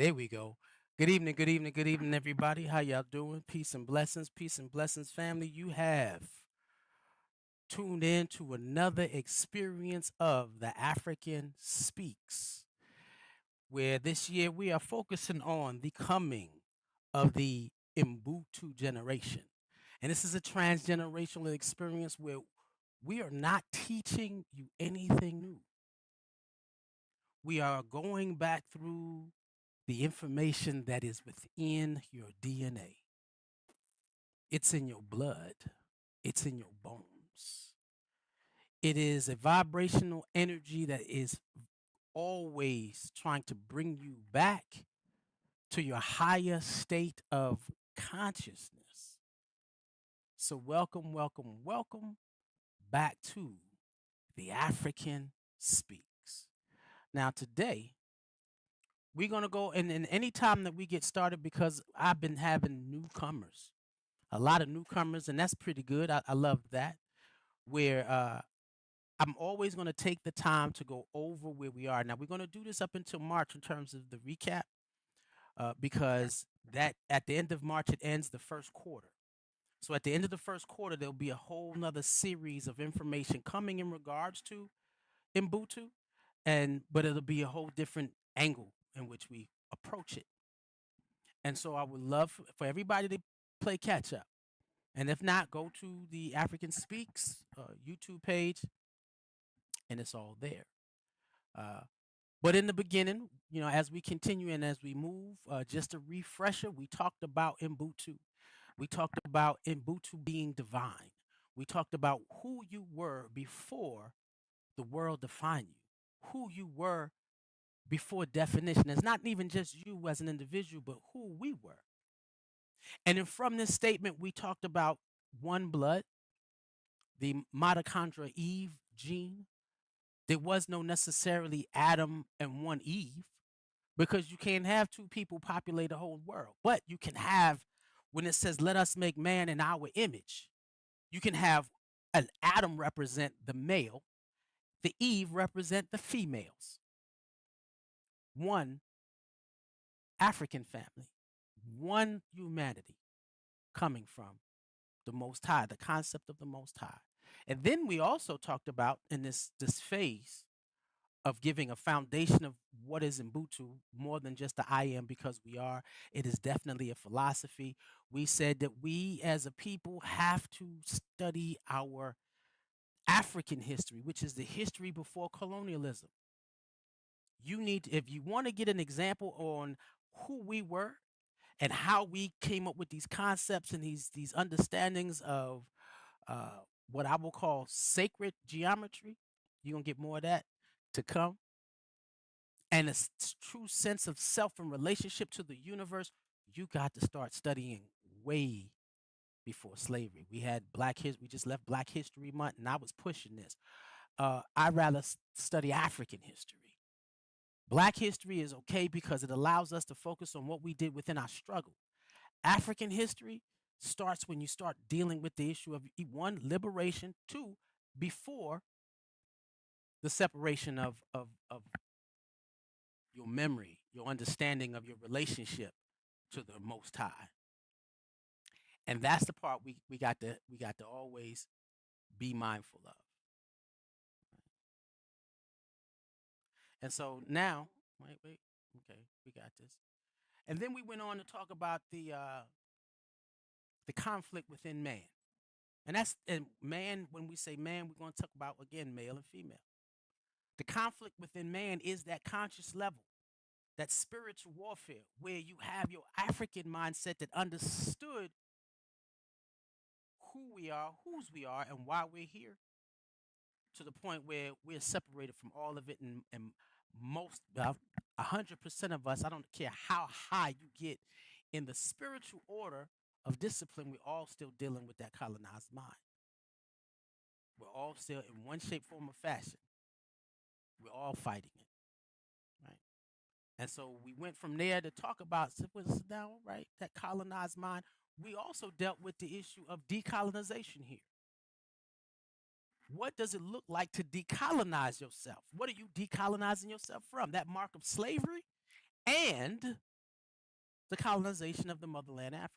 There we go. Good evening, good evening, everybody. How y'all doing? Peace and blessings, family. You have tuned in to another experience of the African Speaks, where this year we are focusing on the coming of the Ubuntu generation. And this is a transgenerational experience where we are not teaching you anything new. We are going back through the information that is within your DNA. It's in your blood, it's in your bones. It is a vibrational energy that is always trying to bring you back to your higher state of consciousness. So, welcome, welcome, welcome back to the African Speaks. Now, today, we're going to go, and any time that we get started, because I've been having newcomers, a lot of newcomers, and that's pretty good. I love that. Where I'm always going to take the time to go over where we are. Now, we're going to do this up until March in terms of the recap, because that at the end of March, it ends the first quarter. So at the end of the first quarter, there'll be a whole nother series of information coming in regards to Ubuntu, but it'll be a whole different angle in which we approach it. And so I would love for everybody to play catch up. And if not, go to the African Speaks YouTube page, and it's all there. Uh, but in the beginning, as we continue and as we move, just a refresher, we talked about Ubuntu. We talked about Ubuntu being divine. We talked about who you were before the world defined you, who you were before definition. It's not even just you as an individual, but who we were. And then from this statement, we talked about one blood, the mitochondria Eve gene. There was no necessarily Adam and one Eve, because you can't have two people populate the whole world. But you can have, when it says, let us make man in our image, you can have an Adam represent the male, the Eve represent the females. One African family, one humanity coming from the Most High, the concept of the Most High. And then we also talked about in this phase of giving a foundation of what is Ubuntu, more than just the I am because we are. It is definitely a philosophy. We said that we as a people have to study our African history, which is the history before colonialism. You need, if you want to get an example on who we were and how we came up with these concepts and these understandings of what I will call sacred geometry, you're gonna get more of that to come. And a true sense of self and relationship to the universe, you got to start studying way before slavery. We had we just left Black History Month, and I was pushing this. I'd rather study African history. Black history is okay because it allows us to focus on what we did within our struggle. African history starts when you start dealing with the issue of one, liberation, two, before the separation of your memory, your understanding of your relationship to the Most High. And that's the part we got to always be mindful of. And so now, wait, okay, we got this. And then we went on to talk about the conflict within man. And man, when we say man, we're going to talk about again male and female. The conflict within man is that conscious level, that spiritual warfare, where you have your African mindset that understood who we are, whose we are, and why we're here, to the point where we're separated from all of it. And most, 100% of us, I don't care how high you get in the spiritual order of discipline, we're all still dealing with that colonized mind. We're all still, in one shape, form, or fashion, we're all fighting it, right? And so we went from there to talk about what's now, right? That colonized mind. We also dealt with the issue of decolonization here. What does it look like to decolonize yourself? What are you decolonizing yourself from? That mark of slavery and the colonization of the motherland Africa.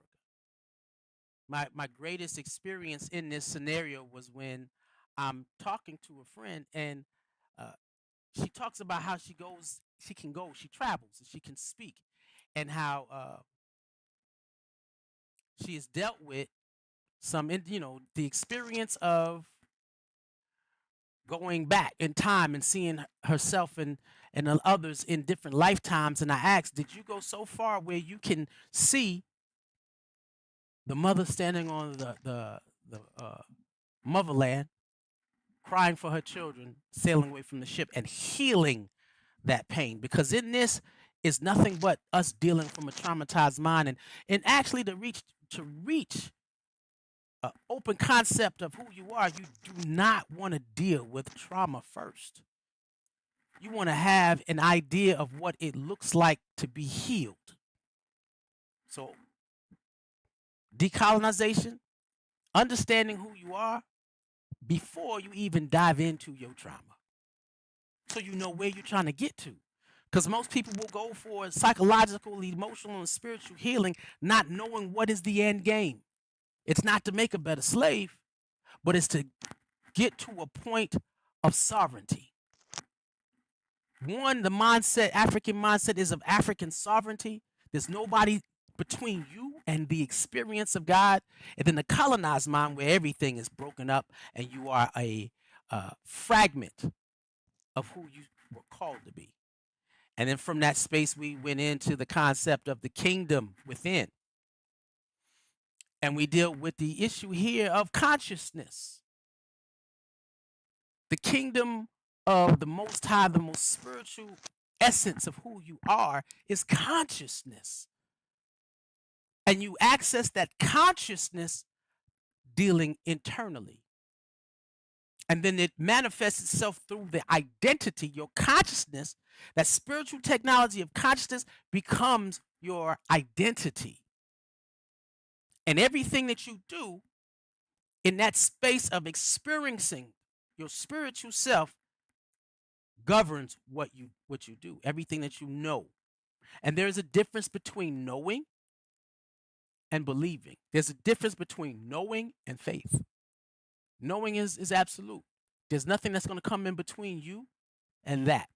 My greatest experience in this scenario was when I'm talking to a friend, and uh, she talks about how she travels, and she can speak, and how she has dealt with the experience of going back in time and seeing herself and others in different lifetimes. And I asked, did you go so far where you can see the mother standing on the motherland, crying for her children, sailing away from the ship, and healing that pain? Because in this is nothing but us dealing from a traumatized mind, and actually to reach an open concept of who you are. You do not want to deal with trauma first. You want to have an idea of what it looks like to be healed. So, decolonization, understanding who you are before you even dive into your trauma. So you know where you're trying to get to. Because most people will go for psychological, emotional, and spiritual healing, not knowing what is the end game. It's not to make a better slave, but it's to get to a point of sovereignty. One, the mindset, African mindset, is of African sovereignty. There's nobody between you and the experience of God. And then the colonized mind, where everything is broken up and you are a fragment of who you were called to be. And then from that space, we went into the concept of the kingdom within. And we deal with the issue here of consciousness. The kingdom of the Most High, the most spiritual essence of who you are, is consciousness. And you access that consciousness dealing internally. And then it manifests itself through the identity, your consciousness. That spiritual technology of consciousness becomes your identity. And everything that you do in that space of experiencing your spiritual self governs what you do, everything that you know. And there's a difference between knowing and believing. There's a difference between knowing and faith. Knowing is absolute. There's nothing that's going to come in between you and that.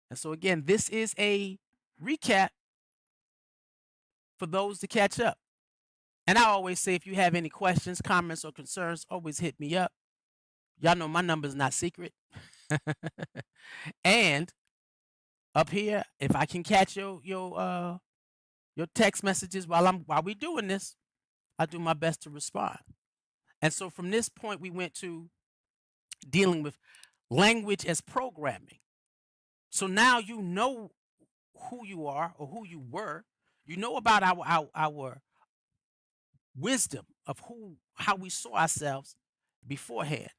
And so again, this is a recap for those to catch up. And I always say, if you have any questions, comments, or concerns, always hit me up. Y'all know my number is not secret. And up here, if I can catch your text messages while we doing this, I do my best to respond. And so from this point, we went to dealing with language as programming. So now you know who you are or who you were. You know about our wisdom of how we saw ourselves beforehand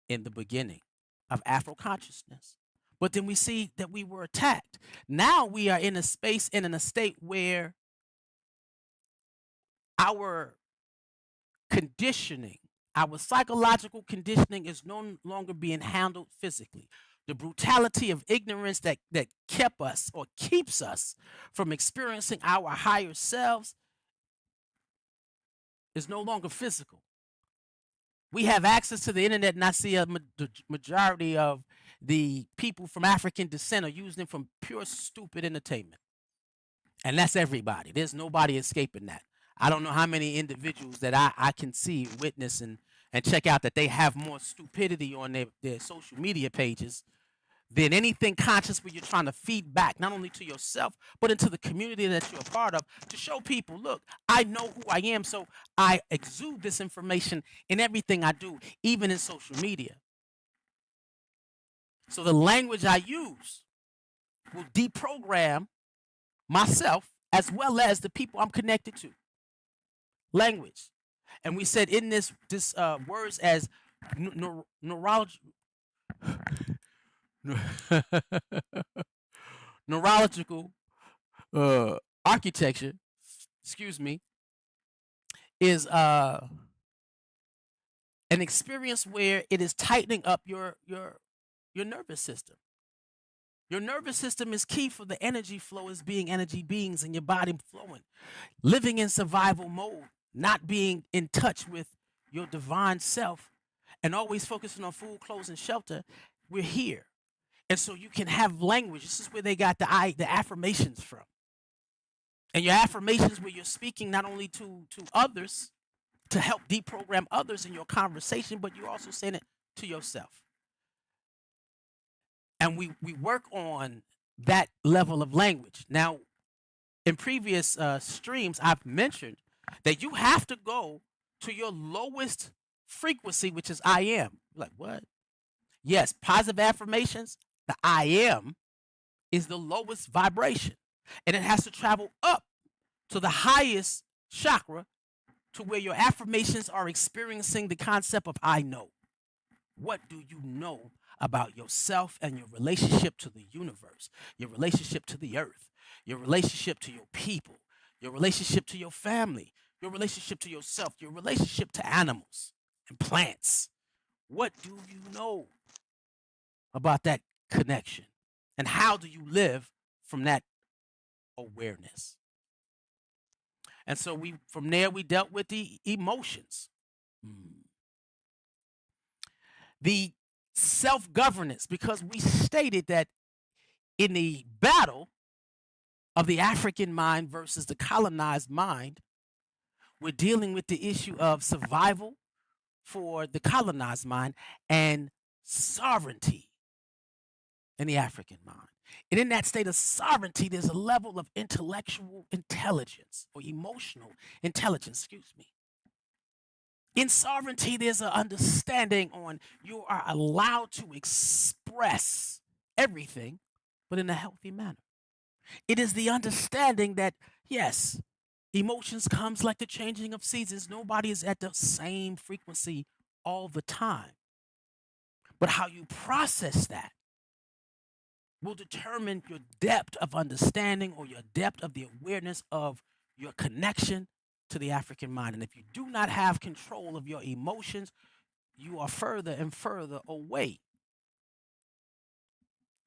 in the beginning of Afro consciousness. But then we see that we were attacked. Now we are in a space and in a state where our conditioning, our psychological conditioning, is no longer being handled physically. The brutality of ignorance that kept us or keeps us from experiencing our higher selves is no longer physical. We have access to the internet, and I see the majority of the people from African descent are using it from pure stupid entertainment. And that's everybody. There's nobody escaping that. I don't know how many individuals that I can see, witness, and check out that they have more stupidity on their social media pages than anything conscious, where you're trying to feed back not only to yourself, but into the community that you're a part of, to show people, look, I know who I am, so I exude this information in everything I do, even in social media. So the language I use will deprogram myself as well as the people I'm connected to. Language. And we said in this words as neurology, neurological architecture, excuse me, is an experience where it is tightening up your nervous system. Your nervous system is key for the energy flow as being energy beings in your body flowing, living in survival mode, not being in touch with your divine self, and always focusing on food, clothes, and shelter. We're here. And so you can have language. This is where they got the affirmations from. And your affirmations where you're speaking not only to others to help deprogram others in your conversation, but you're also saying it to yourself. And we work on that level of language. Now, in previous streams, I've mentioned that you have to go to your lowest frequency, which is I am. Like, what? Yes, positive affirmations, the I am is the lowest vibration. And it has to travel up to the highest chakra to where your affirmations are experiencing the concept of I know. What do you know about yourself and your relationship to the universe, your relationship to the earth, your relationship to your people, your relationship to your family, your relationship to yourself, your relationship to animals and plants? What do you know about that connection? And how do you live from that awareness? And so from there we dealt with the emotions. The self-governance, because we stated that in the battle of the African mind versus the colonized mind, we're dealing with the issue of survival for the colonized mind and sovereignty in the African mind. And in that state of sovereignty, there's a level of intellectual intelligence or emotional intelligence, excuse me. In sovereignty, there's an understanding on you are allowed to express everything, but in a healthy manner. It is the understanding that, yes, emotions comes like the changing of seasons. Nobody is at the same frequency all the time. But how you process that will determine your depth of understanding or your depth of the awareness of your connection to the African mind. And if you do not have control of your emotions, you are further and further away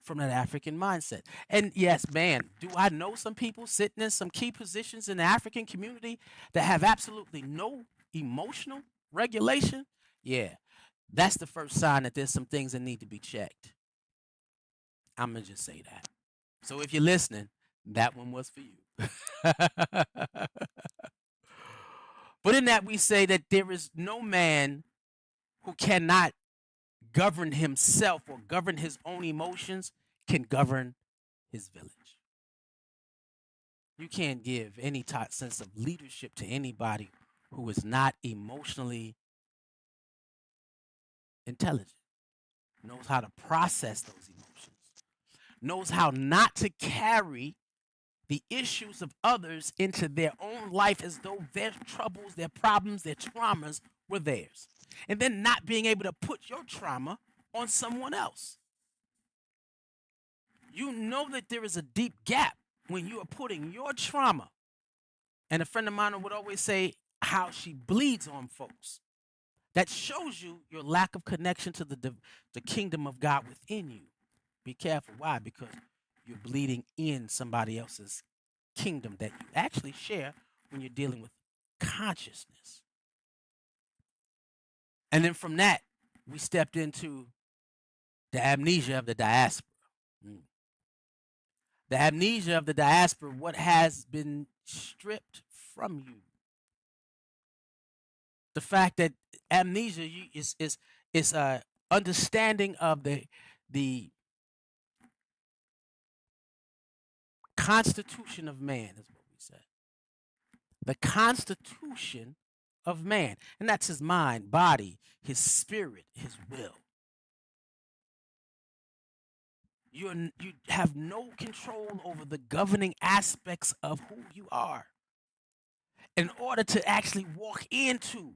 from that African mindset. And yes, man, do I know some people sitting in some key positions in the African community that have absolutely no emotional regulation? Yeah, that's the first sign that there's some things that need to be checked. I'm going to just say that. So if you're listening, that one was for you. But in that, we say that there is no man who cannot govern himself or govern his own emotions can govern his village. You can't give any type sense of leadership to anybody who is not emotionally intelligent, knows how to process those emotions, knows how not to carry the issues of others into their own life as though their troubles, their problems, their traumas were theirs. And then not being able to put your trauma on someone else. You know that there is a deep gap when you are putting your trauma. And a friend of mine would always say how she bleeds on folks. That shows you your lack of connection to the kingdom of God within you. Be careful. Why? Because you're bleeding in somebody else's kingdom that you actually share when you're dealing with consciousness. And then from that, we stepped into the amnesia of the diaspora. The amnesia of the diaspora, what has been stripped from you. The fact that amnesia is a understanding of the constitution of man, is what we said. The constitution of man, and that's his mind, body, his spirit, his will. You have no control over the governing aspects of who you are. In order to actually walk into,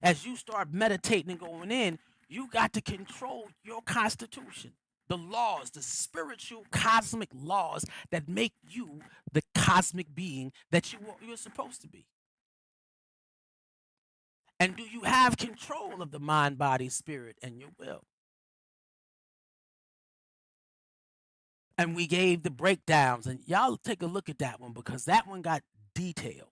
as you start meditating and going in, you got to control your constitution, the laws, the spiritual cosmic laws that make you the cosmic being that you're supposed to be. And do you have control of the mind, body, spirit, and your will? And we gave the breakdowns. And y'all take a look at that one because that one got detailed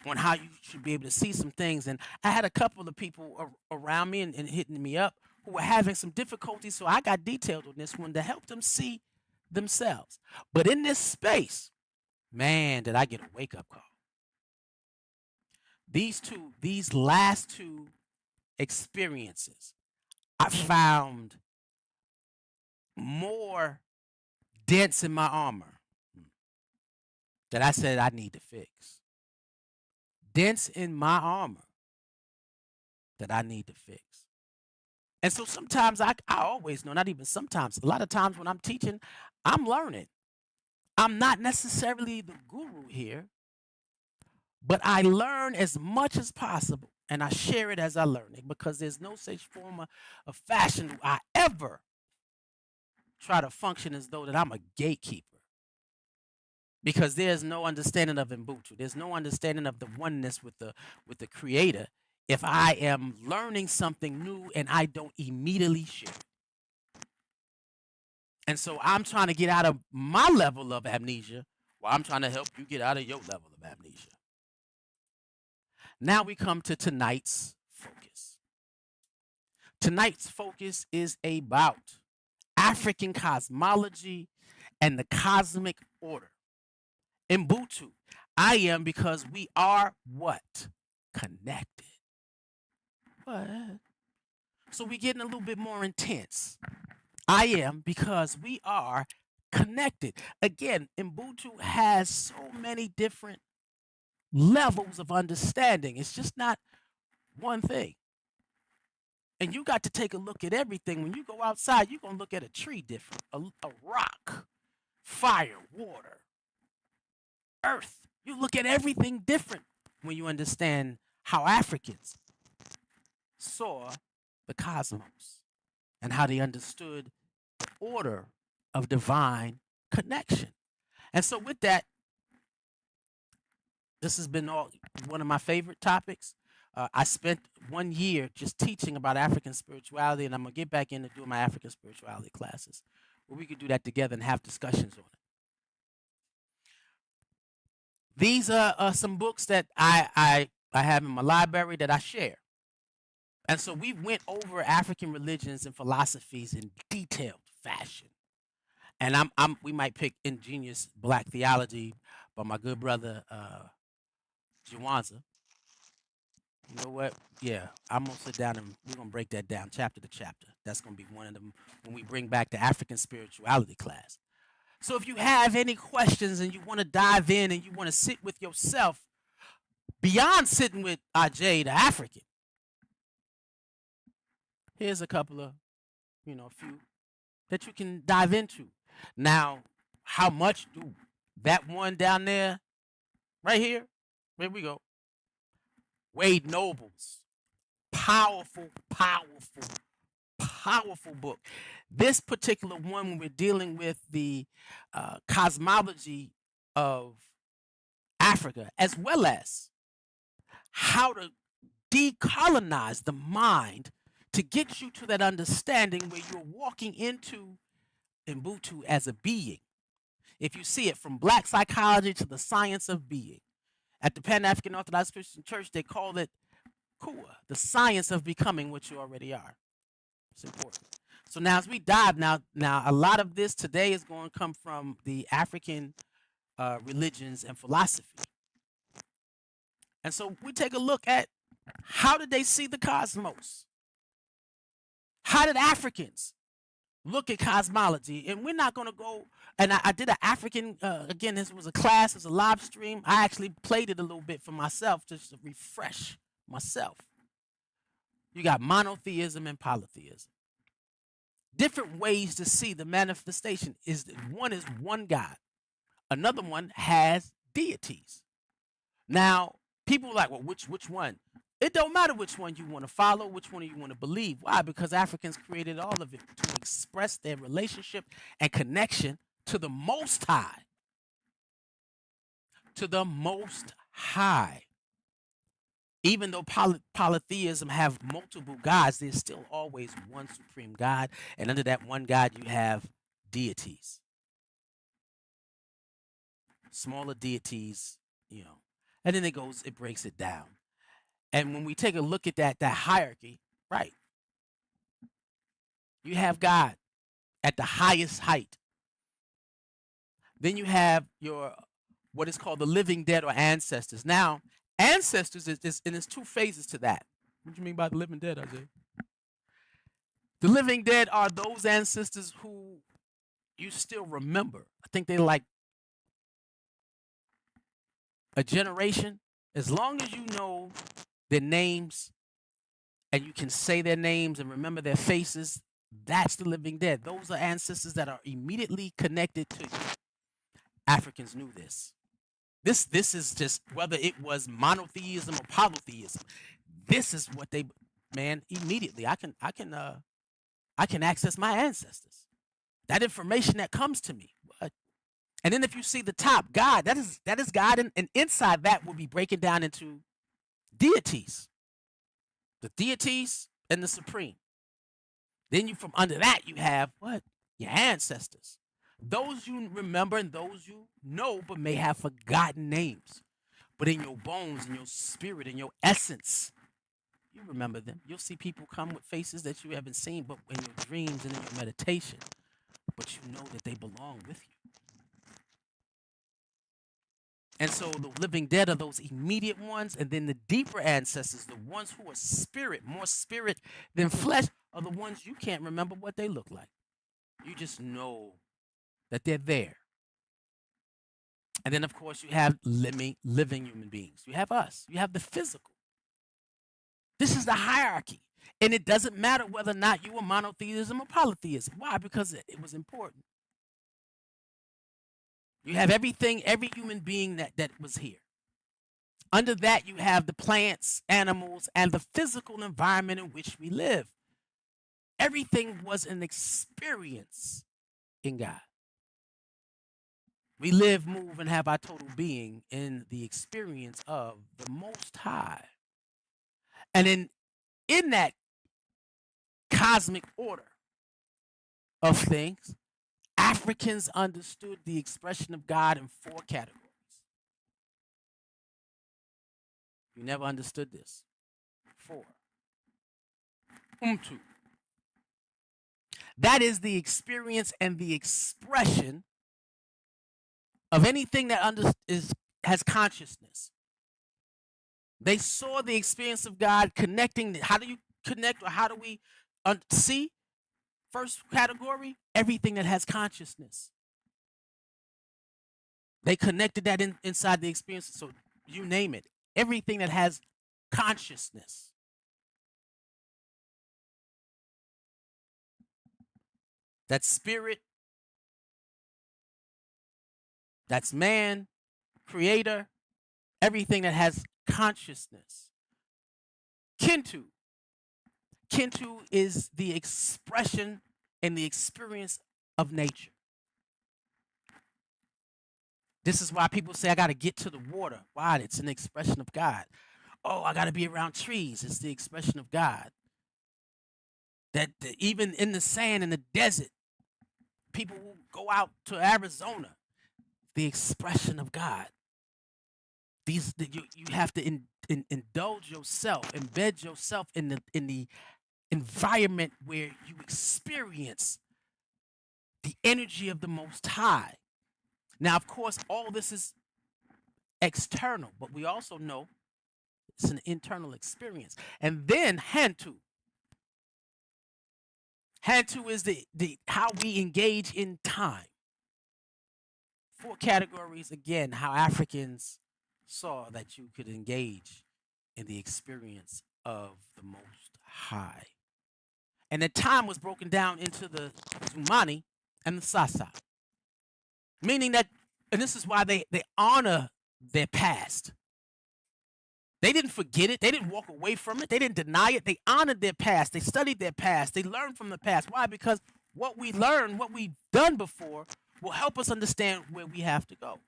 on how you should be able to see some things. And I had a couple of people around me and hitting me up who were having some difficulties. So I got detailed on this one to help them see themselves. But in this space, man, did I get a wake up call. These last two experiences, I found more dents in my armor that I said I need to fix. Dents in my armor that I need to fix. And so sometimes I always know, not even sometimes, a lot of times when I'm teaching, I'm learning. I'm not necessarily the guru here, but I learn as much as possible and I share it as I learn it because there's no such form of fashion do I ever try to function as though that I'm a gatekeeper. Because there's no understanding of Ubuntu. There's no understanding of the oneness with the creator if I am learning something new and I don't immediately share it. And so I'm trying to get out of my level of amnesia while I'm trying to help you get out of your level of amnesia. Now we come to tonight's focus. Tonight's focus is about African cosmology and the cosmic order. Ubuntu, I am because we are what? Connected. What? So we're getting a little bit more intense. I am because we are connected. Again, Ubuntu has so many different levels of understanding. It's just not one thing. And you got to take a look at everything. When you go outside, you're going to look at a tree different, a rock, fire, water, earth. You look at everything different when you understand how Africans saw the cosmos and how they understood the order of divine connection. And so with that, this has been one of my favorite topics. I spent 1 year just teaching about African spirituality, and I'm going to get back into doing my African spirituality classes where we could do that together and have discussions on it. These are some books that I have in my library that I share. And so we went over African religions and philosophies in detailed fashion. And we might pick Ingenious Black Theology by my good brother Jawanza. You know what? Yeah, I'm going to sit down and we're going to break that down chapter to chapter. That's going to be one of them when we bring back the African spirituality class. So if you have any questions and you want to dive in and you want to sit with yourself beyond sitting with Ajay, the African, here's a couple of, a few that you can dive into. Now, how much do that one down there, right here we go. Wade Noble's powerful book. This particular one, when we're dealing with the cosmology of Africa, as well as how to decolonize the mind to get you to that understanding where you're walking into Ubuntu as a being. If you see it from Black psychology to the science of being. At the Pan-African Orthodox Christian Church, they call it Kua, the science of becoming what you already are. It's important. So now as we dive, now a lot of this today is going to come from the African religions and philosophy. And so we take a look at how did they see the cosmos? How did Africans look at cosmology? And we're not going to go, and I did an African, again, this was a class, it was a live stream. I actually played it a little bit for myself just to refresh myself. You got monotheism and polytheism. Different ways to see the manifestation. One is one God. Another one has deities. Now, people are like, well, which one? It don't matter which one you want to follow, which one you want to believe. Why? Because Africans created all of it to express their relationship and connection to the Most High. To the Most High. Even though polytheism have multiple gods, there's still always one supreme God. And under that one God, you have deities. Smaller deities, and then it breaks it down. And when we take a look at that hierarchy, right, you have God at the highest height. Then you have what is called the living dead or ancestors. Now, ancestors is and there's two phases to that. What do you mean by the living dead, Isaiah? The living dead are those ancestors who you still remember. I think they like a generation. As long as you know their names and you can say their names and remember their faces, that's the living dead. Those are ancestors that are immediately connected to you. Africans knew this. This is just whether it was monotheism or polytheism. This is what they, man, immediately I can access my ancestors. That information that comes to me. What? And then if you see the top, God, that is God, and inside that will be breaking down into deities. The deities and the supreme. Then you from under that you have what? Your ancestors. Those you remember and those you know but may have forgotten names. But in your bones, in your spirit, in your essence, you remember them. You'll see people come with faces that you haven't seen, but in your dreams and in your meditation. But you know that they belong with you. And so the living dead are those immediate ones, and then the deeper ancestors, the ones who are spirit, more spirit than flesh, are the ones you can't remember what they look like. You just know that they're there. And then, of course, you have living human beings. You have us. You have the physical. This is the hierarchy. And it doesn't matter whether or not you were monotheism or polytheism. Why? Because it was important. You have everything, every human being that was here. Under that, you have the plants, animals, and the physical environment in which we live. Everything was an experience in God. We live, move, and have our total being in the experience of the Most High. And in that cosmic order of things, Africans understood the expression of God in 4 categories. You never understood this. 4. Ubuntu. That is the experience and the expression of anything that has consciousness. They saw the experience of God connecting. How do you connect, or how do we see? First category, everything that has consciousness. They connected that inside the experience. So you name it. Everything that has consciousness. That's spirit. That's man, creator, everything that has consciousness. Kintu. Kintu is the expression and the experience of nature. This is why people say, I got to get to the water. Why? It's an expression of God. Oh, I got to be around trees. It's the expression of God. That even in the sand, in the desert, people who go out to Arizona, the expression of God. You have to indulge yourself, embed yourself in the environment where you experience the energy of the Most High. Now, of course, all this is external, but we also know it's an internal experience. And then Hantu. Hantu is the how we engage in time. 4 categories, again, how Africans saw that you could engage in the experience of the Most High. And the time was broken down into the Zumani and the Sasa. Meaning that, and this is why they honor their past. They didn't forget it. They didn't walk away from it. They didn't deny it. They honored their past. They studied their past. They learned from the past. Why? Because what we learned, what we've done before, will help us understand where we have to go.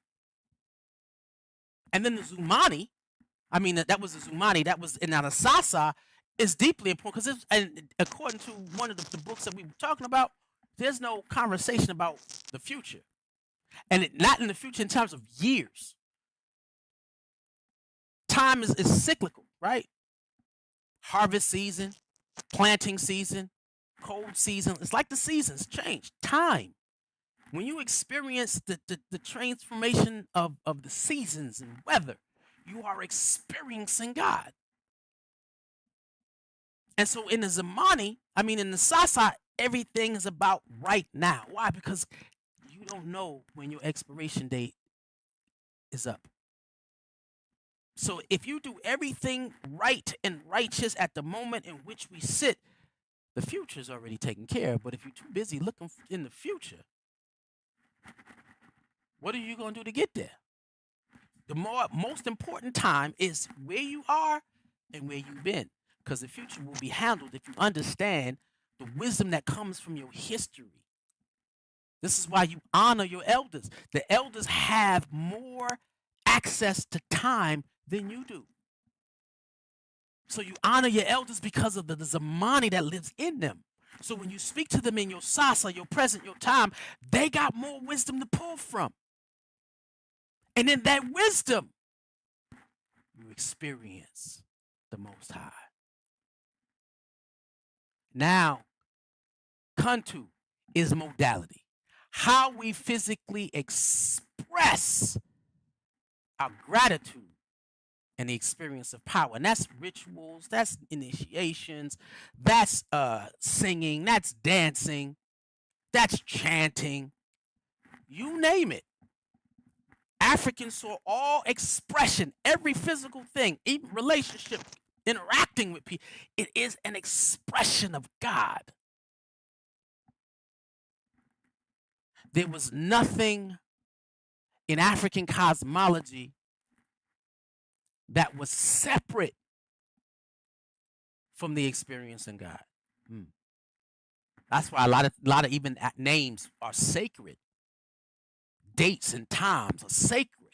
And then the Zumani, that was the Zumani, that was in the Sasa, is deeply important because, and according to one of the books that we were talking about, There's no conversation about the future. And not in the future in terms of years. Time is cyclical, right? Harvest season, planting season, cold season. It's like the seasons change. Time. When you experience the transformation of the seasons and weather, you are experiencing God. And so in the Zamani, in the Sasa, everything is about right now. Why? Because you don't know when your expiration date is up. So if you do everything right and righteous at the moment in which we sit, the future is already taken care of. But if you're too busy looking in the future, what are you going to do to get there? The most important time is where you are and where you've been, because the future will be handled if you understand the wisdom that comes from your history. This is why you honor your elders. The elders have more access to time than you do. So you honor your elders because of the Zamani that lives in them. So when you speak to them in your Sasa, your present, your time, they got more wisdom to pull from. And in that wisdom, you experience the Most High. Now, Kuntu is modality. How we physically express our gratitude and the experience of power. And that's rituals, that's initiations, that's singing, that's dancing, that's chanting, you name it. Africans saw all expression, every physical thing, even relationship, interacting with people. It is an expression of God. There was nothing in African cosmology that was separate from the experience in God. That's why a lot of even names are sacred. Dates and times are sacred.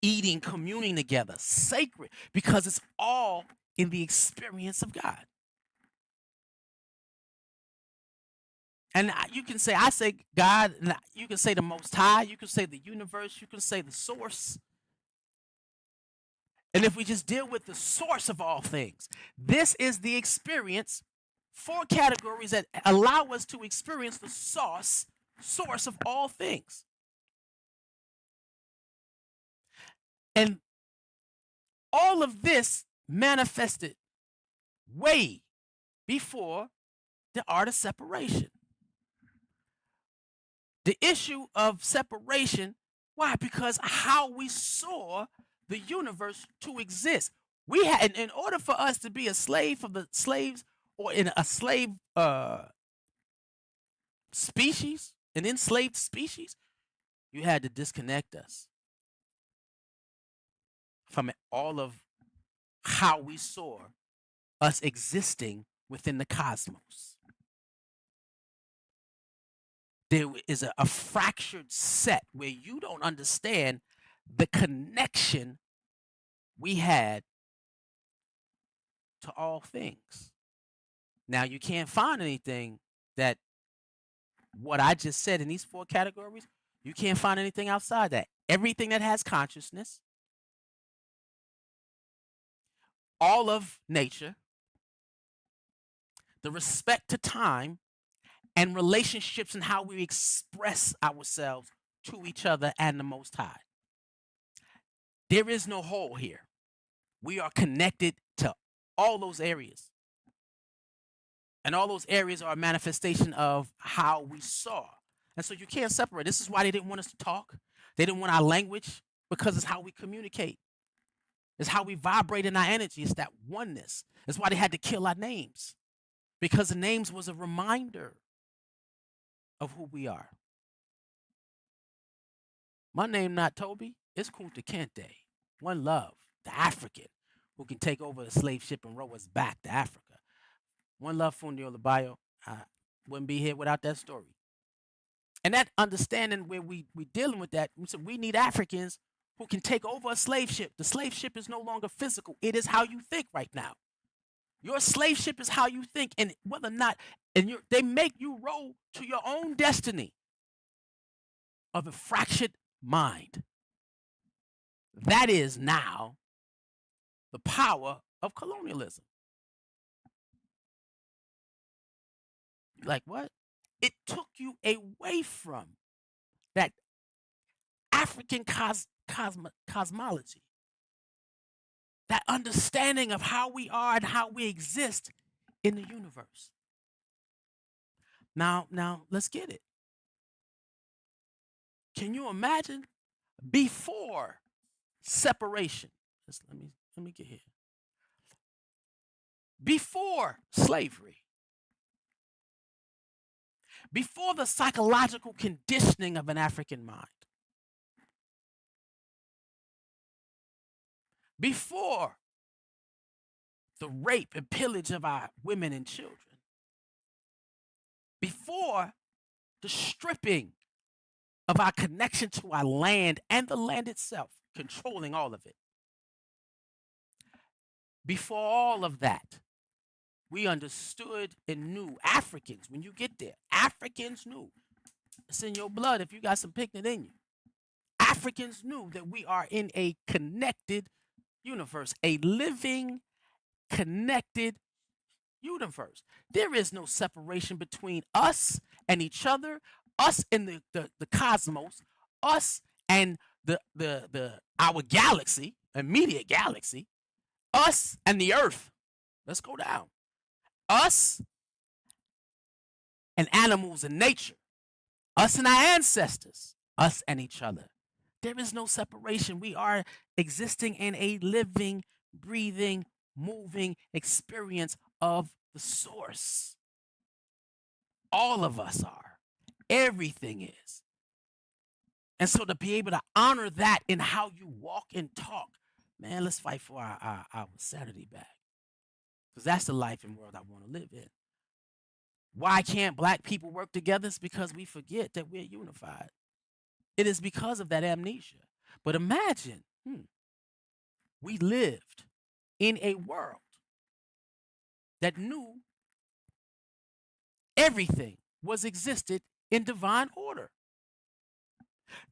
Eating, communing together, sacred, because it's all in the experience of God. And you can say, I say God, and you can say the Most High, you can say the universe, you can say the source. And if we just deal with the source of all things, this is the experience, 4 categories that allow us to experience the source of all things. And all of this manifested way before the art of separation. The issue of separation, why? Because how we saw the universe to exist. We had, in order for us to be a slave of the slaves, or in a slave species, an enslaved species, you had to disconnect us from all of how we saw us existing within the cosmos. There is a fractured set where you don't understand the connection we had to all things. Now, you can't find anything that what I just said in these 4 categories, you can't find anything outside that. Everything that has consciousness, all of nature, the respect to time, and relationships and how we express ourselves to each other and the Most High. There is no hole here. We are connected to all those areas. And all those areas are a manifestation of how we saw. And so you can't separate. This is why they didn't want us to talk. They didn't want our language, because it's how we communicate. It's how we vibrate in our energy. It's that oneness. That's why they had to kill our names, because the names was a reminder of who we are. My name not Toby, it's Kunta Kinte. One love, the African who can take over the slave ship and row us back to Africa. One love, Fundio Labayo. I wouldn't be here without that story. And that understanding where we dealing with that, we need Africans who can take over a slave ship. The slave ship is no longer physical. It is how you think right now. Your slave ship is how you think, and whether or not And they make you roll to your own destiny of a fractured mind. That is now the power of colonialism. Like what? It took you away from that African cosmology, that understanding of how we are and how we exist in the universe. Now, let's get it. Can you imagine before separation? Let me get here. Before slavery, before the psychological conditioning of an African mind, before the rape and pillage of our women and children, before the stripping of our connection to our land and the land itself, controlling all of it. Before all of that, we understood and knew, Africans, when you get there, Africans knew. It's in your blood if you got some picnic in you. Africans knew that we are in a connected universe, a living, connected universe. There is no separation between us and each other, us and the cosmos, us and our galaxy, immediate galaxy, us and the earth. Let's go down. Us and animals and nature, us and our ancestors, us and each other. There is no separation. We are existing in a living, breathing, moving experience of the source. All of us are. Everything is. And so to be able to honor that in how you walk and talk, man, let's fight for our sanity back. Because that's the life and world I want to live in. Why can't black people work together? It's because we forget that we're unified. It is because of that amnesia. But imagine, we lived in a world that knew everything was existed in divine order.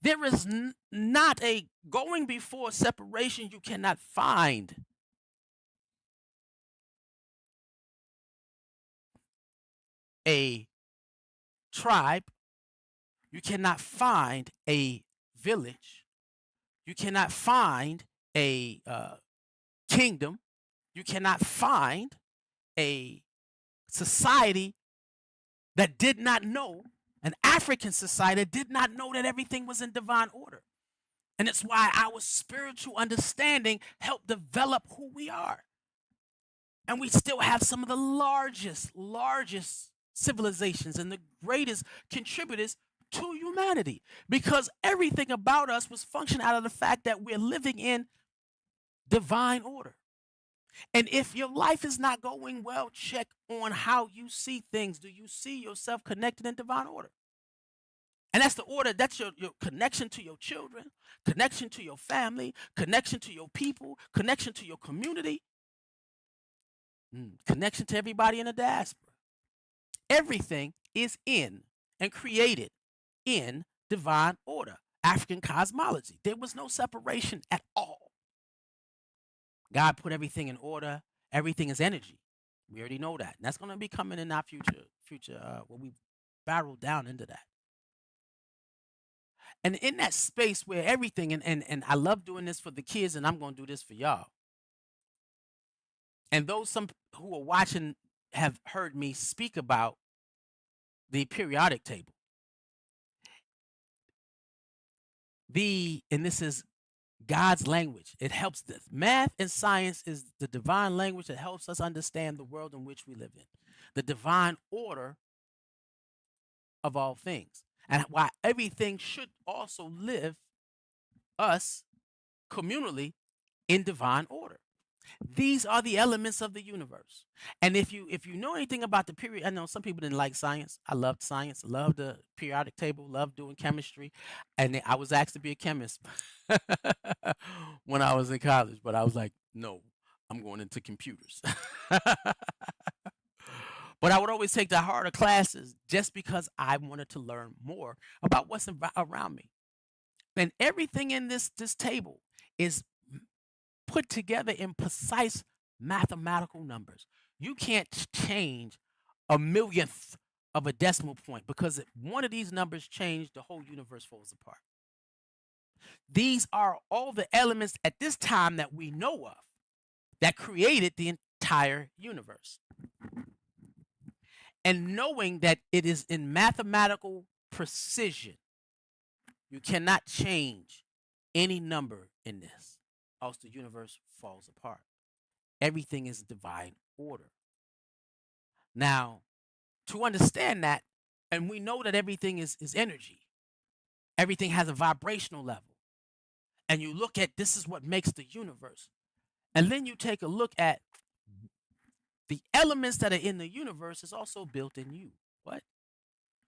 There is not a going before separation you cannot find. A tribe, you cannot find a village, you cannot find a kingdom, you cannot find a society that did not know, an African society that did not know that everything was in divine order. And it's why our spiritual understanding helped develop who we are. And we still have some of the largest civilizations and the greatest contributors to humanity, because everything about us was functioning out of the fact that we're living in divine order. And if your life is not going well, check on how you see things. Do you see yourself connected in divine order? And that's the order. That's your connection to your children, connection to your family, connection to your people, connection to your community, connection to everybody in the diaspora. Everything is in and created in divine order. African cosmology. There was no separation at all. God put everything in order. Everything is energy. We already know that. And that's going to be coming in our future when we barrel down into that. And in that space where everything, and I love doing this for the kids, and I'm going to do this for y'all. And those some who are watching have heard me speak about the periodic table. And this is God's language. It helps this. Math and science is the divine language that helps us understand the world in which we live in, the divine order of all things, and why everything should also live us communally in divine order. These are the elements of the universe. And if you know anything about the period, I know some people didn't like science. I loved science, loved the periodic table, loved doing chemistry, and I was asked to be a chemist when I was in college, but I was like, no, I'm going into computers. But I would always take the harder classes just because I wanted to learn more about what's around me. And everything in this table is put together in precise mathematical numbers. You can't change a millionth of a decimal point, because if one of these numbers change, the whole universe falls apart. These are all the elements at this time that we know of that created the entire universe. And knowing that it is in mathematical precision, you cannot change any number in this, else the universe falls apart. Everything is divine order. Now, to understand that, and we know that everything is energy, everything has a vibrational level. And you look at, this is what makes the universe. And then you take a look at the elements that are in the universe is also built in you. What?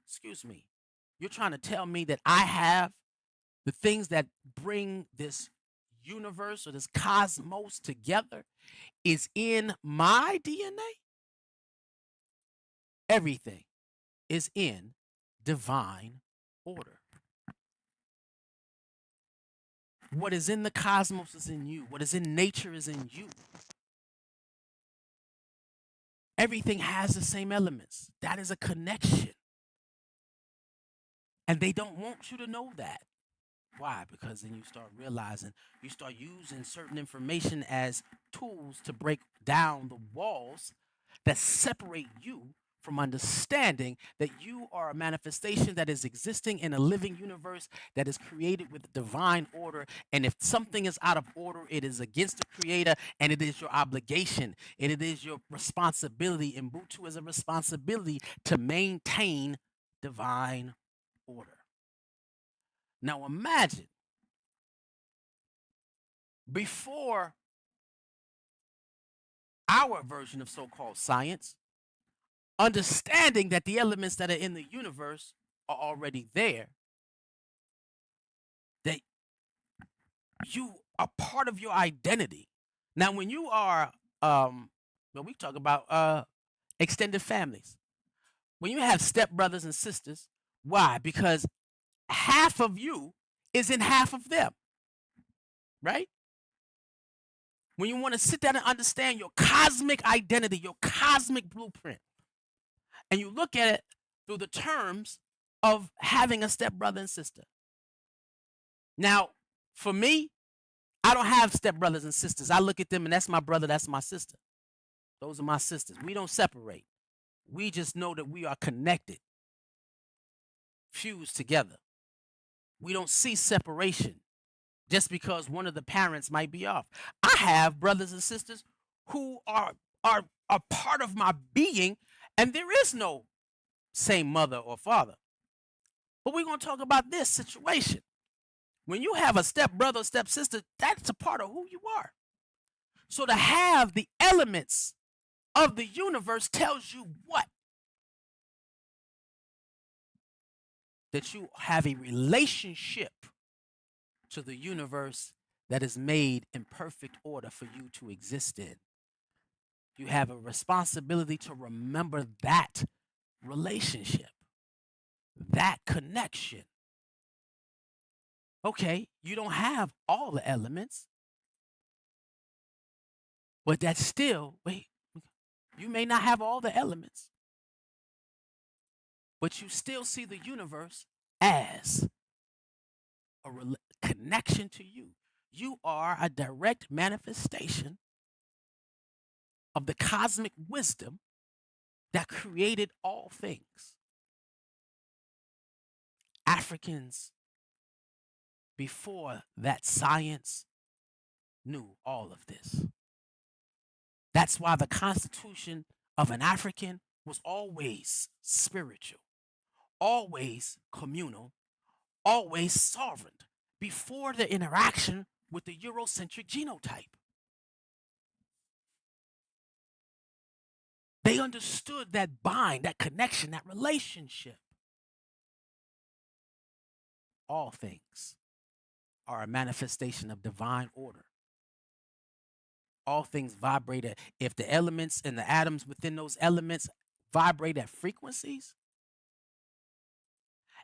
Excuse me. You're trying to tell me that I have the things that bring this universe or this cosmos together is in my DNA? Everything is in divine order. What is in the cosmos is in you. What is in nature is in you. Everything has the same elements. That is a connection. And they don't want you to know that. Why? Because then you start realizing, you start using certain information as tools to break down the walls that separate you from understanding that you are a manifestation that is existing in a living universe that is created with divine order. And if something is out of order, it is against the creator, and it is your obligation, and it is your responsibility. And Ubuntu is a responsibility to maintain divine order. Now imagine, before our version of so-called science, understanding that the elements that are in the universe are already there, that you are part of your identity. Now, when you are, when we talk about extended families, when you have stepbrothers and sisters, why? Because half of you is in half of them, right? When you want to sit down and understand your cosmic identity, your cosmic blueprint, and you look at it through the terms of having a stepbrother and sister. Now, for me, I don't have stepbrothers and sisters. I look at them and that's my brother, that's my sister. Those are my sisters. We don't separate. We just know that we are connected, fused together. We don't see separation just because one of the parents might be off. I have brothers and sisters who are a part of my being, and there is no same mother or father. But we're going to talk about this situation. When you have a stepbrother or stepsister, that's a part of who you are. So to have the elements of the universe tells you what? That you have a relationship to the universe that is made in perfect order for you to exist in. You have a responsibility to remember that relationship, that connection. Okay, you don't have all the elements, but that's still, wait, you may not have all the elements, but you still see the universe as a connection to you. You are a direct manifestation of the cosmic wisdom that created all things. Africans, before that science, knew all of this. That's why the constitution of an African was always spiritual, always communal, always sovereign, before the interaction with the Eurocentric genotype. They understood that bind, that connection, that relationship. All things are a manifestation of divine order. All things vibrate. If the elements and the atoms within those elements vibrate at frequencies,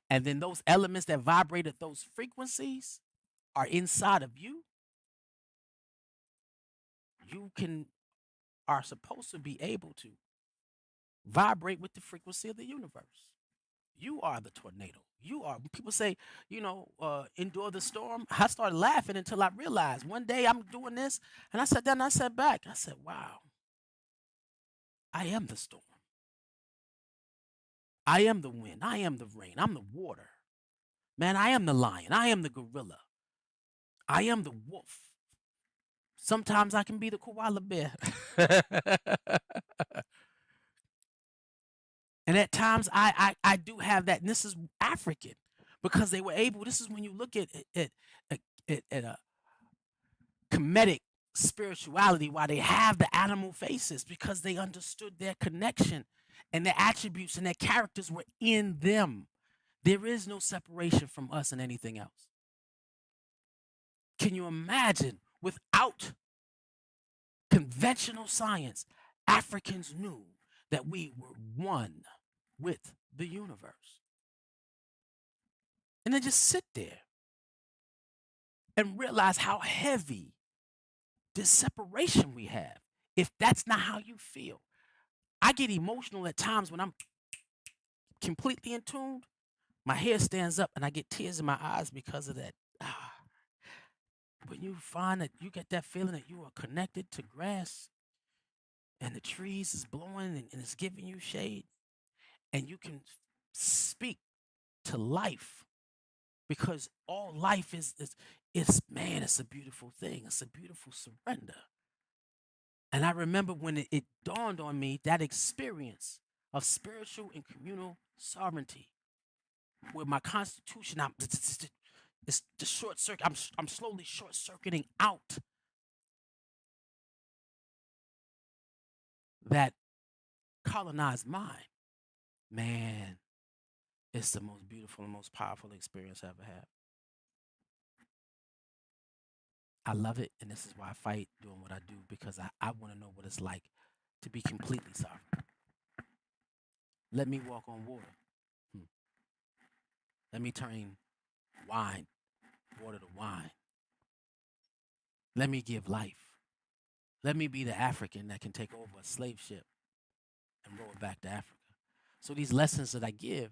and then those elements that vibrate at those frequencies are inside of you, you are supposed to be able to vibrate with the frequency of the universe. You are the tornado. You are. People say, endure the storm. I started laughing until I realized one day I'm doing this, and I sat down and I sat back. I said, wow, I am the storm. I am the wind. I am the rain. I'm the water. Man, I am the lion. I am the gorilla. I am the wolf. Sometimes I can be the koala bear. And at times I do have that. And this is African because they were able. This is when you look at a Kemetic spirituality, why they have the animal faces, because they understood their connection and their attributes and their characters were in them. There is no separation from us and anything else. Can you imagine without conventional science, Africans knew that we were one with the universe. And then just sit there and realize how heavy this separation we have. If that's not how you feel, I get emotional at times when I'm completely in tune. My hair stands up and I get tears in my eyes because of that. When you find that you get that feeling that you are connected to grass and the trees is blowing and it's giving you shade, and you can speak to life, because all life is man, it's a beautiful thing. It's a beautiful surrender. And I remember when it dawned on me, that experience of spiritual and communal sovereignty, where my constitution, it's the short circuit. I'm slowly short circuiting out that colonized mind. Man, it's the most beautiful and most powerful experience I ever had. I love it, and this is why I fight doing what I do, because I want to know what it's like to be completely sovereign. Let me walk on water. Let me turn water to wine. Let me give life. Let me be the African that can take over a slave ship and row it back to Africa. So these lessons that I give,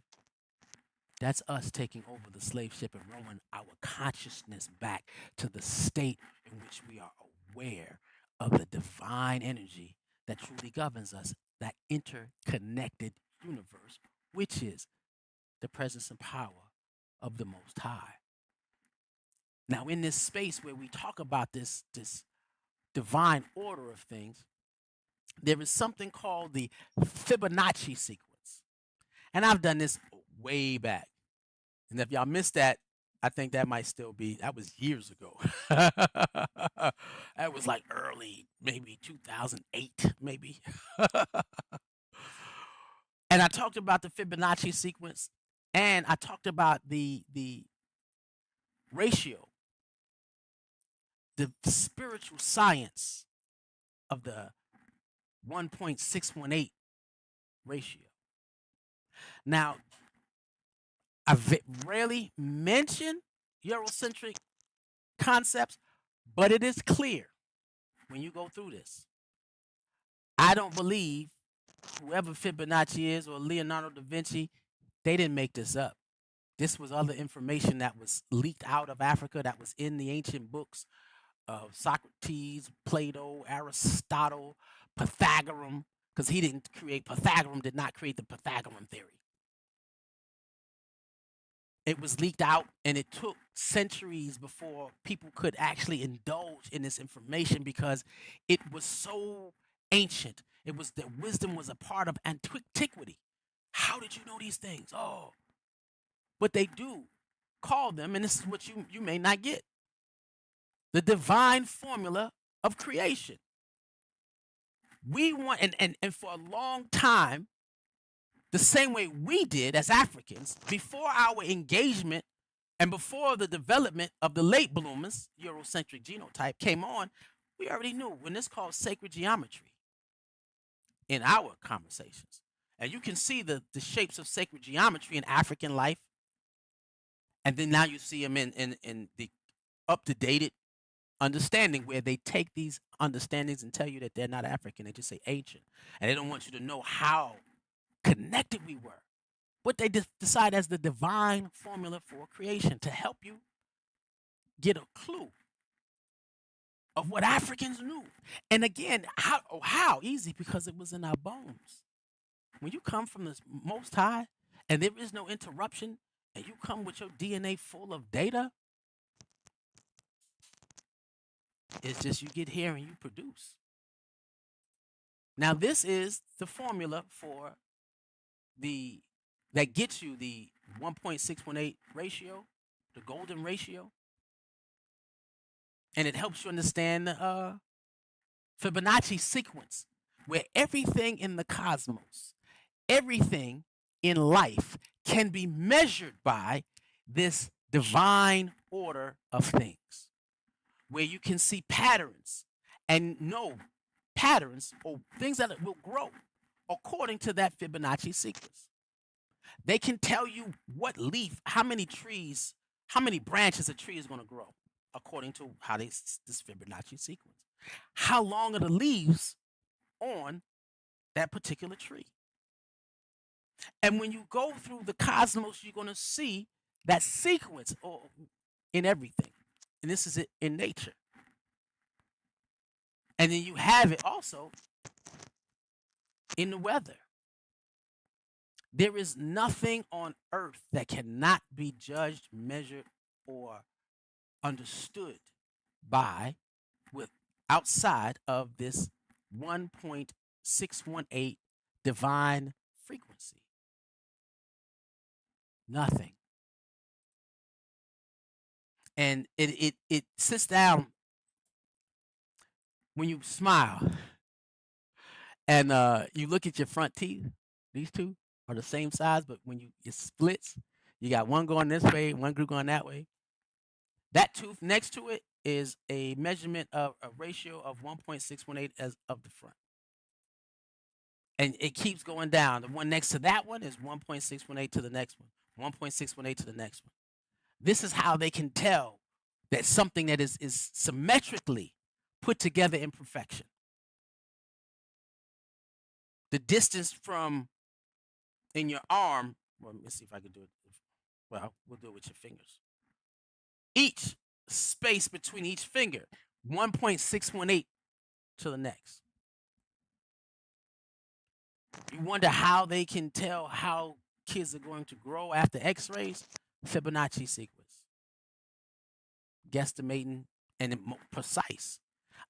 that's us taking over the slave ship and rowing our consciousness back to the state in which we are aware of the divine energy that truly governs us, that interconnected universe, which is the presence and power of the Most High. Now, in this space where we talk about this divine order of things, there is something called the Fibonacci sequence. And I've done this way back. And if y'all missed that, I think that might still be, that was years ago. That was like early, maybe 2008, maybe. And I talked about the Fibonacci sequence, and I talked about the ratio, the spiritual science of the 1.618 ratio. Now, I rarely mention Eurocentric concepts, but it is clear when you go through this. I don't believe whoever Fibonacci is or Leonardo da Vinci, they didn't make this up. This was other information that was leaked out of Africa, that was in the ancient books of Socrates, Plato, Aristotle, Pythagoras, because Pythagoras did not create the Pythagorean theory. It was leaked out, and it took centuries before people could actually indulge in this information, because it was so ancient. It was that wisdom was a part of antiquity. How did you know these things? Oh, but they do call them, and this is what you may not get, the divine formula of creation. We want, and for a long time, the same way we did as Africans, before our engagement and before the development of the late bloomers, Eurocentric genotype, came on, we already knew when it's called sacred geometry in our conversations. And you can see the shapes of sacred geometry in African life. And then now you see them in the up to date understanding where they take these understandings and tell you that they're not African. They just say ancient. And they don't want you to know how connected we were. What they decide as the divine formula for creation to help you get a clue of what Africans knew. And again, how easy, because it was in our bones. When you come from the Most High and there is no interruption, and you come with your DNA full of data, it's just you get here and you produce. Now, this is the formula for that gets you the 1.618 ratio, the golden ratio, and it helps you understand the Fibonacci sequence, where everything in the cosmos, everything in life can be measured by this divine order of things, where you can see patterns and know patterns or things that will grow according to that Fibonacci sequence. They can tell you what leaf, how many trees, how many branches a tree is going to grow according to how this Fibonacci sequence. How long are the leaves on that particular tree? And when you go through the cosmos, you're going to see that sequence in everything. And this is it in nature. And then you have it also in the weather. There is nothing on earth that cannot be judged, measured, or understood by with outside of this 1.618 divine frequency. Nothing. And it sits down when you smile and you look at your front teeth. These two are the same size, but when it splits, you got one going this way, one group going that way. That tooth next to it is a measurement of a ratio of 1.618 as of the front. And it keeps going down. The one next to that one is 1.618 to the next one, 1.618 to the next one. This is how they can tell that something that is symmetrically put together in perfection. The distance from in your arm, well, let me see if I can do it. Well, we'll do it with your fingers. Each space between each finger, 1.618 to the next. You wonder how they can tell how kids are going to grow after x-rays? Fibonacci sequence. Guesstimating and precise.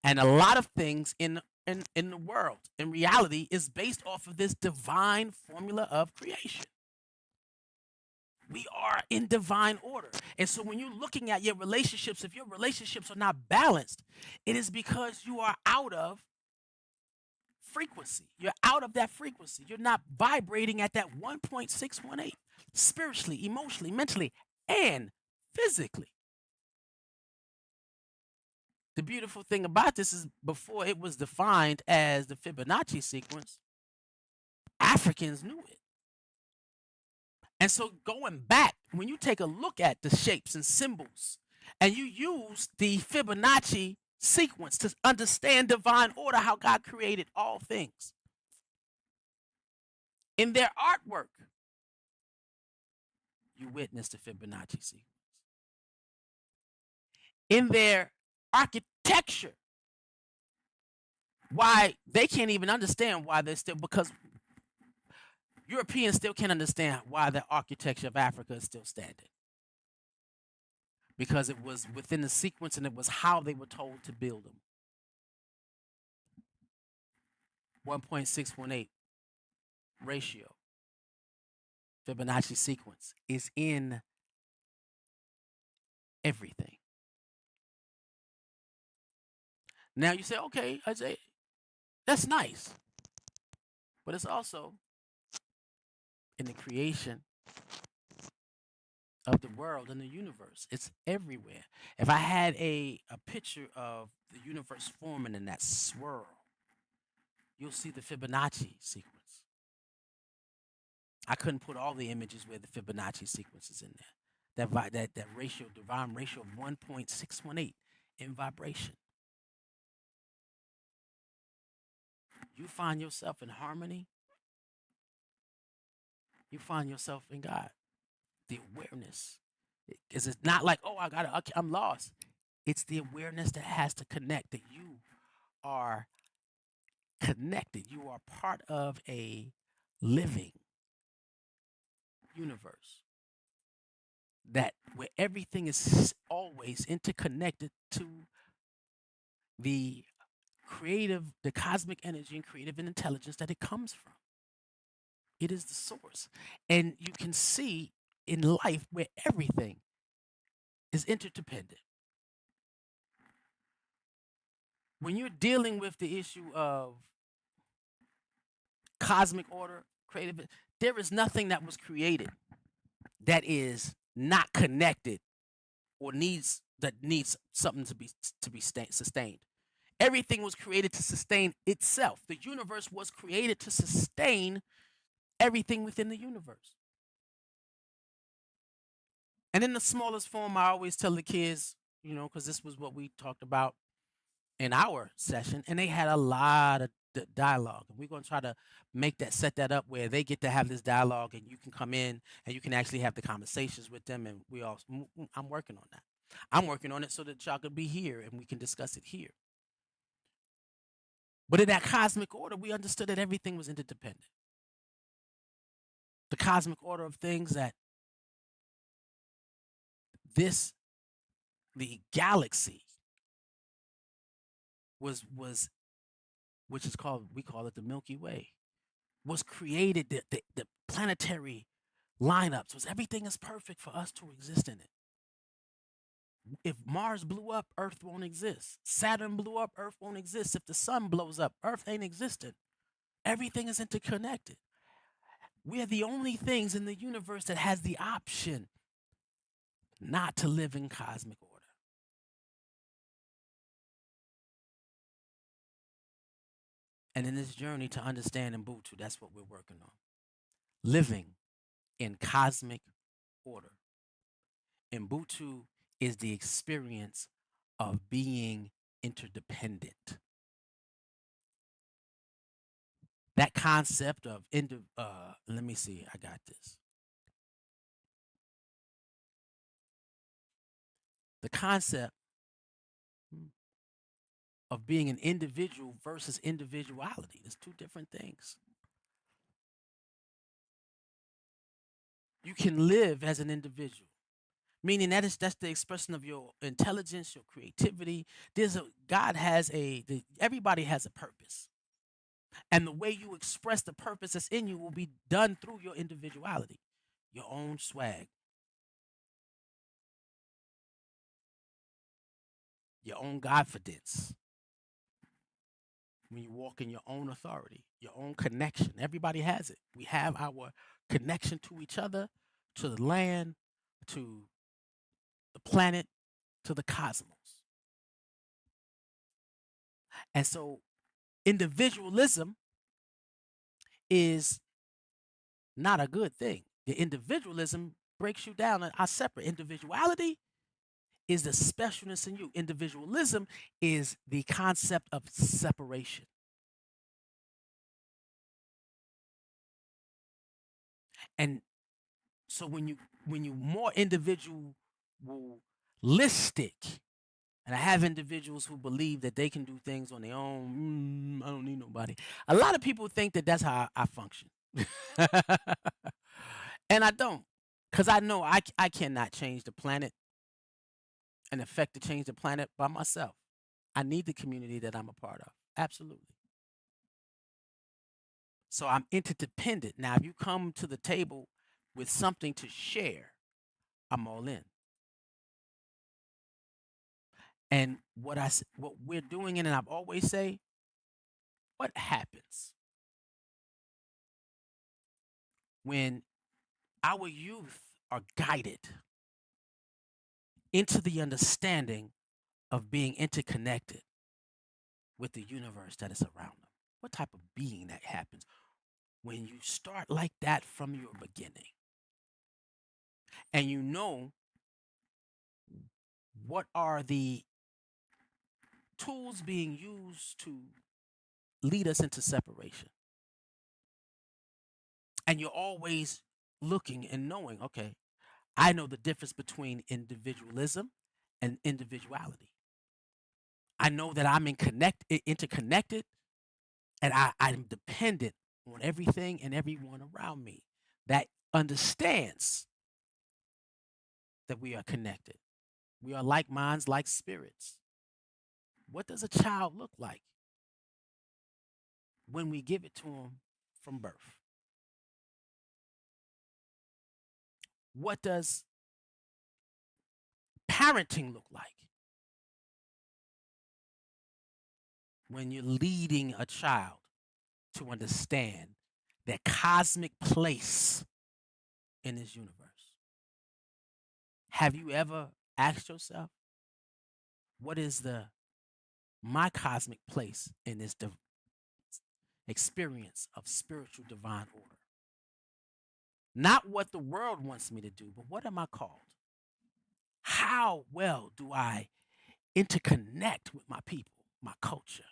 And a lot of things in the world, in reality, is based off of this divine formula of creation. We are in divine order. And so when you're looking at your relationships, if your relationships are not balanced, it is because you are out of frequency. You're out of that frequency. You're not vibrating at that 1.618 spiritually, emotionally, mentally, and physically. The beautiful thing about this is before it was defined as the Fibonacci sequence, Africans knew it. And so going back, when you take a look at the shapes and symbols, and you use the Fibonacci sequence to understand divine order, how God created all things, in their artwork, you witness the Fibonacci sequence. In their architecture, why they can't even understand why they're still, because Europeans still can't understand why the architecture of Africa is still standing. Because it was within the sequence and it was how they were told to build them. 1.618 ratio. Fibonacci sequence is in everything. Now you say, okay, Isaiah, that's nice. But it's also in the creation of the world and the universe. It's everywhere. If I had a picture of the universe forming in that swirl, you'll see the Fibonacci sequence. I couldn't put all the images where the Fibonacci sequence is in there. That ratio, divine ratio of 1.618 in vibration. You find yourself in harmony. You find yourself in God. The awareness, because it's not like, oh, I'm lost. It's the awareness that has to connect, that you are connected. You are part of a living universe, that where everything is always interconnected to the the cosmic energy and creative intelligence that it comes from. It is the source. And you can see in life where everything is interdependent. When you're dealing with the issue of cosmic order, creative, there is nothing that was created that is not connected or needs something to be sustained. Everything was created to sustain itself. The universe was created to sustain everything within the universe. And in the smallest form, I always tell the kids, because this was what we talked about in our session, and they had a lot of dialogue. And we're going to try to set that up where they get to have this dialogue, and you can come in and you can actually have the conversations with them. And I'm working on that. I'm working on it so that y'all could be here and we can discuss it here. But in that cosmic order, we understood that everything was interdependent. The cosmic order of things, that the galaxy was which is we call it the Milky Way, was created. The planetary lineups was, everything is perfect for us to exist in it. If Mars blew up, Earth won't exist. Saturn blew up, Earth won't exist. If the sun blows up, Earth ain't existent. Everything is interconnected. We're the only things in the universe that has the option not to live in cosmic order. And in this journey to understand Ubuntu, that's what we're working on. Living in cosmic order. Ubuntu is the experience of being interdependent. That concept of let me see, I got this. The concept of being an individual versus individuality. There's two different things. You can live as an individual, meaning that's the expression of your intelligence, your creativity. Everybody has a purpose. And the way you express the purpose that's in you will be done through your individuality, your own swag, your own confidence. When you walk in your own authority, your own connection. Everybody has it. We have our connection to each other, to the land, to the planet, to the cosmos. And so individualism is not a good thing. The individualism breaks you down and are separate. Individuality is the specialness in you. Individualism is the concept of separation. And so when you more individualistic, and I have individuals who believe that they can do things on their own. I don't need nobody. A lot of people think that that's how I function. And I don't, because I know I cannot change the planet and affect to change the planet by myself. I need the community that I'm a part of. Absolutely. So I'm interdependent. Now, if you come to the table with something to share, I'm all in. And what we're doing, and I've always say, what happens when our youth are guided into the understanding of being interconnected with the universe that is around them? What type of being that happens When you start like that from your beginning, and you know what are the tools being used to lead us into separation, and you're always looking and knowing, okay, I know the difference between individualism and individuality. I know that I'm interconnected, and I'm dependent on everything and everyone around me that understands that we are connected. We are like minds, like spirits. What does a child look like when we give it to him from birth? What does parenting look like when you're leading a child to understand their cosmic place in this universe? Have you ever asked yourself, what is my cosmic place in this experience of spiritual divine order? Not what the world wants me to do, but what am I called? How well do I interconnect with my people, my culture,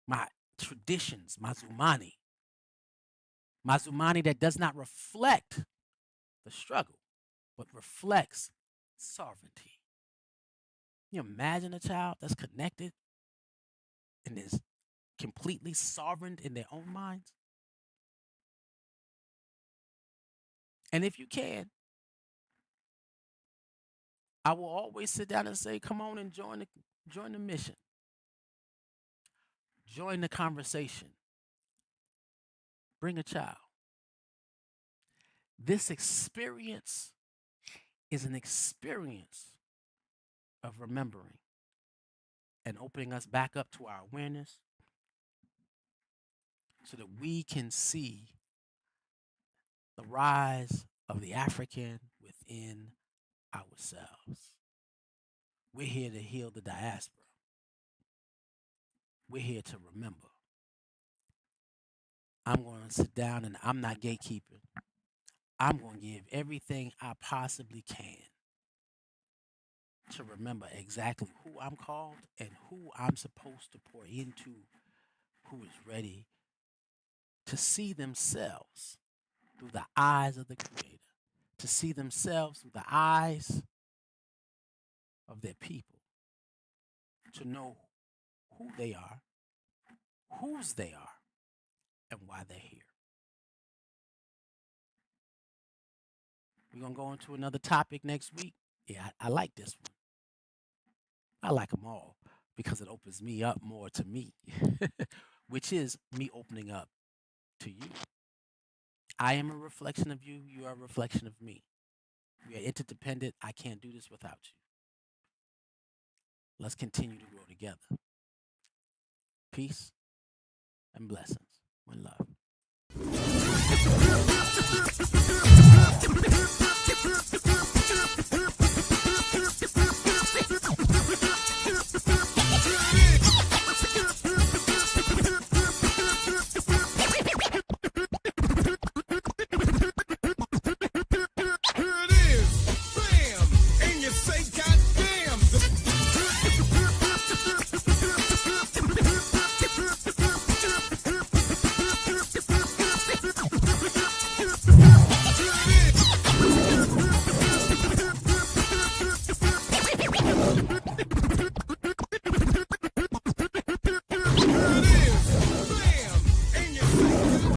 my traditions, my Zumani that does not reflect the struggle, but reflects sovereignty. You imagine a child that's connected and is completely sovereign in their own minds? And if you can, I will always sit down and say, come on and join the mission. Join the conversation. Bring a child. This experience is an experience of remembering and opening us back up to our awareness so that we can see the rise of the African within ourselves. We're here to heal the diaspora. We're here to remember. I'm going to sit down and I'm not gatekeeping. I'm going to give everything I possibly can to remember exactly who I'm called and who I'm supposed to pour into, who is ready to see themselves through the eyes of the Creator, to see themselves through the eyes of their people, to know who they are, whose they are, and why they're here. We're going to go into another topic next week. Yeah, I like this one. I like them all because it opens me up more to me, which is me opening up to you. I am a reflection of you. You are a reflection of me. We are interdependent. I can't do this without you. Let's continue to grow together. Peace and blessings. One love.